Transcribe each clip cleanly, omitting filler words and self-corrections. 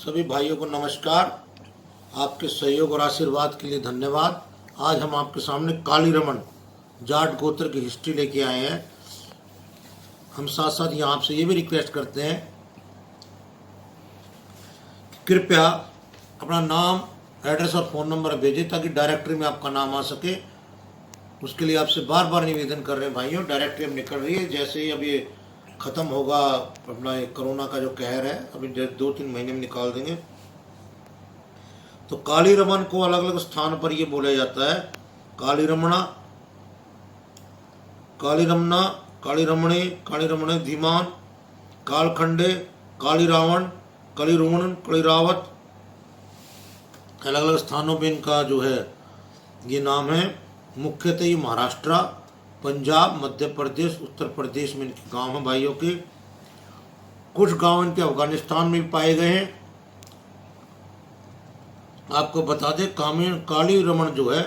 सभी भाइयों को नमस्कार। आपके सहयोग और आशीर्वाद के लिए धन्यवाद। आज हम आपके सामने काली रमन जाट गोत्र की हिस्ट्री लेके आए हैं। हम साथ साथ यहाँ आपसे ये भी रिक्वेस्ट करते हैं कि कृपया अपना नाम, एड्रेस और फ़ोन नंबर भेजें ताकि डायरेक्टरी में आपका नाम आ सके। उसके लिए आपसे बार बार निवेदन कर रहे हैं भाइयों। डायरेक्टरी अब निकल रही है, जैसे ही अब ये ख़त्म होगा अपना ये कोरोना का जो कहर है, अभी 2-3 महीने में निकाल देंगे। तो काली रमन को अलग अलग स्थान पर ये बोला जाता है। काली रमणा, काली रमना, काली रमणे, काली रमणे धीमान, कालखंडे, काली रावण, काली रुमन, काली रावत, अलग अलग स्थानों पे इनका जो है ये नाम है। मुख्यतः ये महाराष्ट्र, पंजाब, मध्य प्रदेश, उत्तर प्रदेश में इनके गांव हैं भाइयों के। कुछ गांव इनके अफगानिस्तान में भी पाए गए हैं। आपको बता दें, काली रमन जो है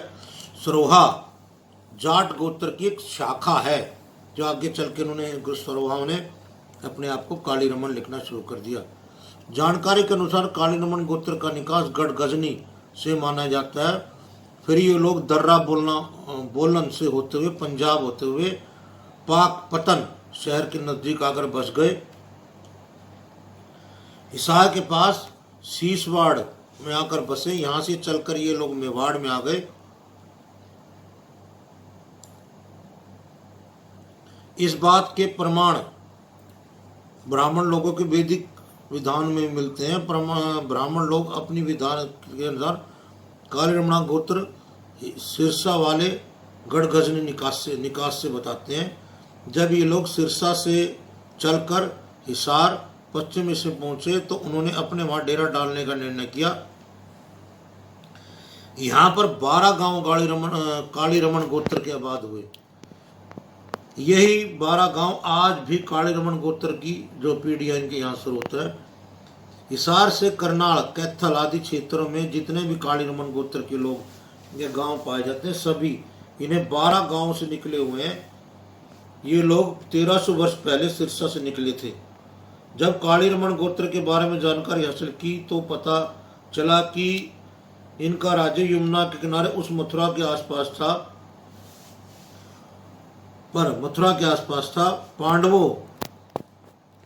सरोहा जाट गोत्र की एक शाखा है, जो आगे चल के उन्होंने सरोहाओं ने अपने आप को काली रमन लिखना शुरू कर दिया। जानकारी के अनुसार काली रमन गोत्र का निकास गढ़ गजनी से माना जाता है। फिर ये लोग दर्रा बोलन से होते हुए पंजाब होते हुए पाकपतन शहर के नज़दीक आकर बस गए। हिसार के पास सीसवाड़ में आकर बसे। यहाँ से चलकर ये लोग मेवाड़ में आ गए। इस बात के प्रमाण ब्राह्मण लोगों के वैदिक विधान में मिलते हैं। ब्राह्मण लोग अपनी विधान के अनुसार काली रमणा गोत्र सिरसा वाले गढ़ गजनी निकास से बताते हैं। जब ये लोग सिरसा से चलकर हिसार पश्चिम से पहुंचे तो उन्होंने अपने वहां डेरा डालने का निर्णय किया। यहाँ पर 12 गांव काली रमन गोत्र के आबाद हुए। यही 12 गांव आज भी काली रमन गोत्र की जो पीढ़ियां इनके यहाँ शुरू होता है। हिसार से करनाल, कैथल आदि क्षेत्रों में जितने भी काली रमन गोत्र के लोग ये गांव पाए जाते हैं, सभी इन्हें 12 गांव से निकले हुए हैं। ये लोग 1300 वर्ष पहले सिरसा से निकले थे। जब काली रमन गोत्र के बारे में जानकारी हासिल की तो पता चला कि इनका राज्य यमुना के किनारे उस मथुरा के आसपास था। पर मथुरा के आसपास था। पांडवों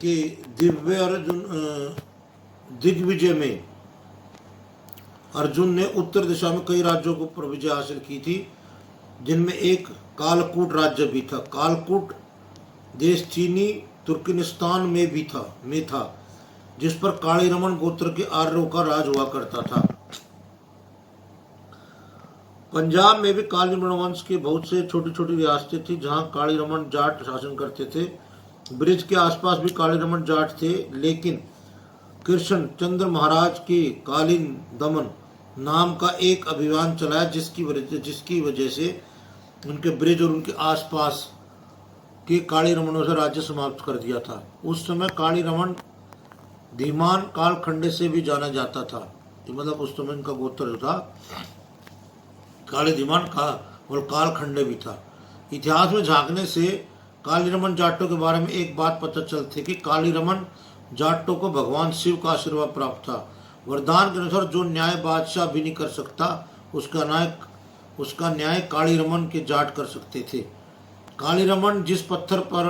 के दिग्विजय में अर्जुन ने उत्तर दिशा में कई राज्यों को विजय हासिल की थी, जिनमें एक कालकूट राज्य भी था। कालकूट देश चीनी तुर्कमेनिस्तान में था, जिस पर काली रमन गोत्र के आर्यों का राज हुआ करता था। पंजाब में भी काली रमन वंश के बहुत से छोटी छोटी रियासतें थी, जहां काली रमन जाट शासन करते थे। ब्रिज के आसपास भी काली रमन जाट थे, लेकिन कृष्ण चंद्र महाराज के कालीन दमन नाम का एक अभियान चलाया, जिसकी वजह से उनके ब्रिज और उनके आसपास के काली रमनों से राज्य समाप्त कर दिया था। उस समय काली रमन धीमान कालखंडे से भी जाना जाता था। मतलब उस समय इनका गोत्र जो था काली धीमान का और कालखंडे भी था। इतिहास में झांकने से काली रमन जाटों के बारे में एक बात पता चलती है कि काली रमन जाटों को भगवान शिव का आशीर्वाद प्राप्त था। वरदान के अनुसार जो न्याय बादशाह भी नहीं कर सकता, उसका न्याय काली रमन के जाट कर सकते थे। काली रमन जिस पत्थर पर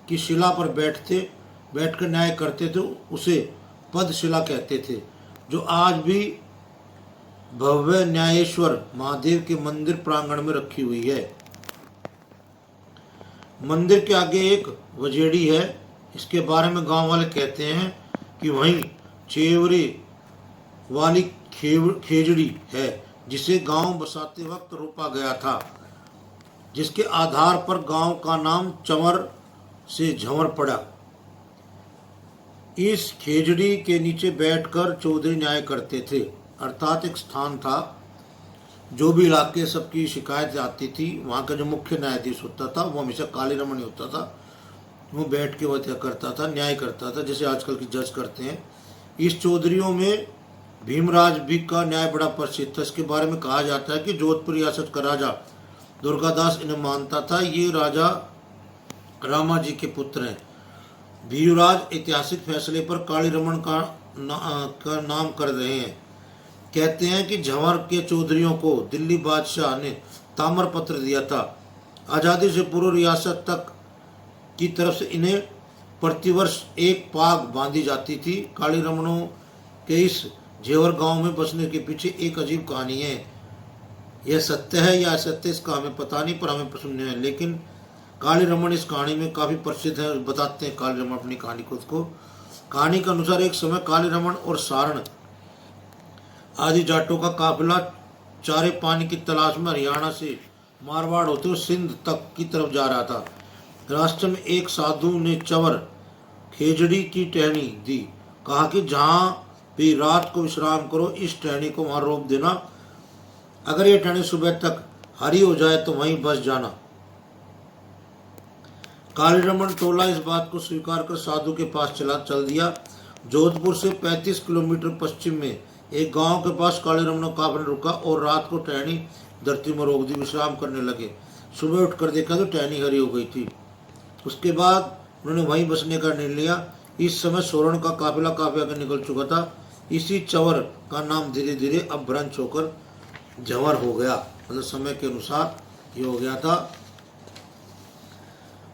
की शिला पर बैठकर न्याय करते थे उसे पदशिला कहते थे, जो आज भी भव्य न्यायेश्वर महादेव के मंदिर प्रांगण में रखी हुई है। मंदिर के आगे एक वजेड़ी है। इसके बारे में गांव वाले कहते हैं कि वहीं चेवरे वाली खेजड़ी है, जिसे गांव बसाते वक्त रोपा गया था, जिसके आधार पर गांव का नाम चंवर से झंवर पड़ा। इस खेजड़ी के नीचे बैठकर चौधरी न्याय करते थे, अर्थात एक स्थान था। जो भी इलाके सबकी शिकायत आती थी, वहाँ का जो मुख्य न्यायाधीश होता था वो हमेशा काली रमन ही होता था। वो बैठ के वह करता था, न्याय करता था, जैसे आजकल की जज करते हैं। इस चौधरियों में भीमराज भी का न्याय बड़ा प्रसिद्ध था। इसके बारे में कहा जाता है कि जोधपुर रियासत का राजा दुर्गादास इन्हें मानता था। ये राजा रामा जी के पुत्र हैं। भीमराज ऐतिहासिक फैसले पर काली रमन का का नाम कर रहे हैं। कहते हैं कि झंवर के चौधरियों को दिल्ली बादशाह ने ताम्र पत्र दिया था। आज़ादी से पूर्व रियासत तक की तरफ से इन्हें प्रतिवर्ष एक पाग बांधी जाती थी। काली रमणों के इस झेवर गांव में बसने के पीछे एक अजीब कहानी है। यह सत्य है या असत्य इसका हमें पता नहीं, पर हमें सुनने में, लेकिन काली रमन इस कहानी में काफ़ी प्रसिद्ध है। बताते हैं काली रमन अपनी कहानी खुद को। कहानी के अनुसार एक समय काली रमन और सारण आदि जाटों का काफिला चारे पानी की तलाश में हरियाणा से मारवाड़ होते हुए सिंध तक की तरफ जा रहा था। रास्ते में एक साधु ने चवर खेजड़ी की टहनी दी। कहा कि जहाँ भी रात को विश्राम करो, इस टहनी को वहाँ रोक देना। अगर ये टहनी सुबह तक हरी हो जाए तो वहीं बस जाना। काली रमन टोला इस बात को स्वीकार कर साधु के पास चल दिया। जोधपुर से 35 किलोमीटर पश्चिम में एक गांव के पास काली रमन का काफिला रुका और रात को टहनी धरती में रोक दी। विश्राम करने लगे। सुबह उठकर देखा तो टहनी हरी हो गई थी। उसके बाद उन्होंने वहीं बसने का निर्णय लिया। इस समय सोरण का काफिला काफी आगे निकल चुका था। इसी चवर का नाम धीरे धीरे अब भ्रंश होकर झंवर हो गया। मतलब समय के अनुसार ये हो गया था।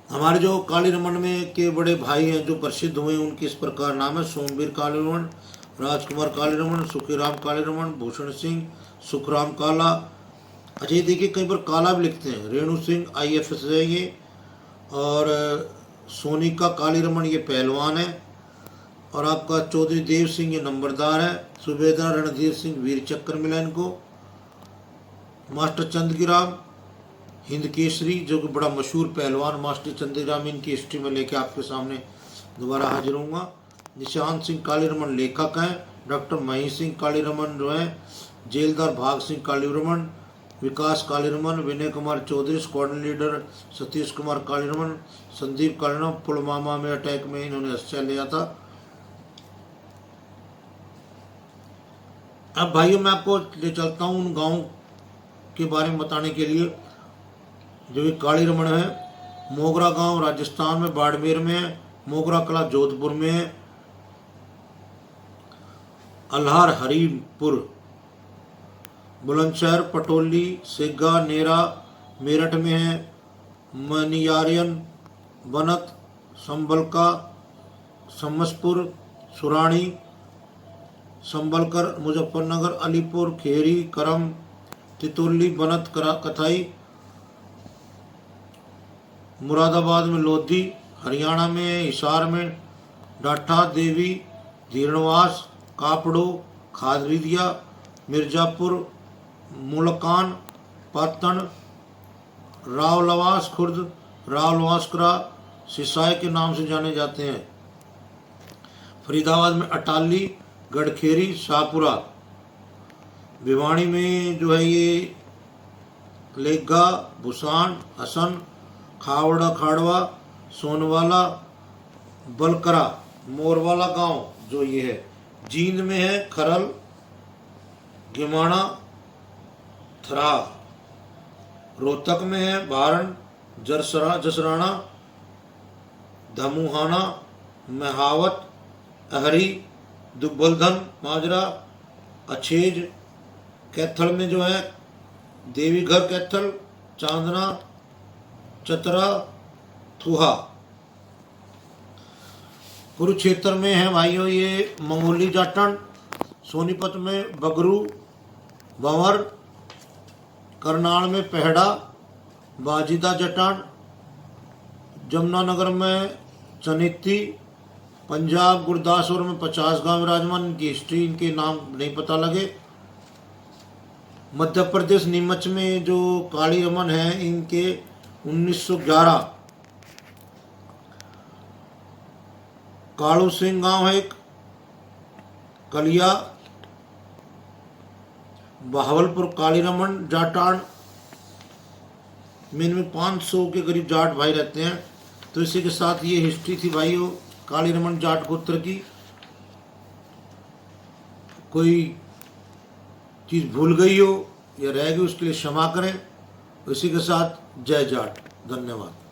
हमारे जो काली रमन में के बड़े भाई हैं जो प्रसिद्ध हुए, उनके इस प्रकार नाम है: सोमवीर काली रमन, राजकुमार काली रमन, सुखीराम काली रमन, भूषण सिंह, सुखराम काला। अच्छा, ये देखिए कई बार काला भी लिखते हैं। रेणु सिंह IFS है ये। और सोनिका काली रमन ये पहलवान है। और आपका चौधरी देव सिंह ये नंबरदार है। सूबेदार रणधीर सिंह वीर चक्र मिला इनको। मास्टर चंदगीराम हिंद केसरी जो कि बड़ा मशहूर पहलवान, मास्टर चंदगीराम, इनकी हिस्ट्री में लेके आपके सामने दोबारा हाजिर होऊंगा। निशांत सिंह काली रमन लेखक हैं। डॉक्टर महेश सिंह काली रमन जो हैं जेलदार, भाग सिंह काली रमन, विकास काली रमन, विनय कुमार चौधरी स्क्वाड्रन लीडर, सतीश कुमार काली रमन, संदीप काली रमन पुलवामा में अटैक में इन्होंने हिस्सा लिया था। अब भाइयों मैं आपको ले चलता हूँ उन गाँव के बारे में बताने के लिए जो एक काली रमन है। मोगरा गांव राजस्थान में बाड़मेर में है। मोगरा कला जोधपुर में है। अल्हार हरीपुर, बुलंदशहर, पटोली, सेगा, नेरा मेरठ में है। मनियारियन, बनत, संबलका, समसपुर, सुराणी, संबलकर, मुजफ्फरनगर, अलीपुर, खेरी, करम, तितौली, बनत, कथाई, मुरादाबाद में लोधी, हरियाणा में हिसार में डाठा, देवी, धीरणवास, कापड़ो, खादरिया, मिर्जापुर, मुलकान, पातन, रावलवास खुर्द, रावलवासकरा, सिसाई के नाम से जाने जाते हैं। फरीदाबाद में अटाली, गढ़खेरी, शाहपुरा। भिवाड़ी में जो है ये लेगा, भूसान, हसन, खावड़ा, खाड़वा, सोनवाला, बलकरा, मोरवाला गांव जो ये है। जींद में है खरल, गिमाना, थरा। रोहतक में है भारन, जसराना, धमुहाना, महावत, अहरी, दुब्बलधन, माजरा, अछेज। कैथल में जो है देवीघर कैथल, चांदना, चतरा, थुहा। कुरुक्षेत्र में है भाइयों ये मंगोली जाटन। सोनीपत में बगरू, बंवर। करनाल में पहड़ा, बाजीदा जटान। जमुनानगर में चनिती। पंजाब गुरदासपुर में 50 गांव विराजमान। इनकी हिस्ट्री, इनके नाम नहीं पता लगे। मध्य प्रदेश नीमच में जो काली रमन है इनके 1911 कालू सिंह गांव है एक। कलिया, बहावलपुर काली रमन जाटान में इनमें 500 के करीब जाट भाई रहते हैं। तो इसी के साथ ये हिस्ट्री थी भाइयों काली रमन जाट गोत्र की। कोई चीज़ भूल गई हो या रह गई उसके लिए क्षमा करें। इसी के साथ जय जाट। धन्यवाद।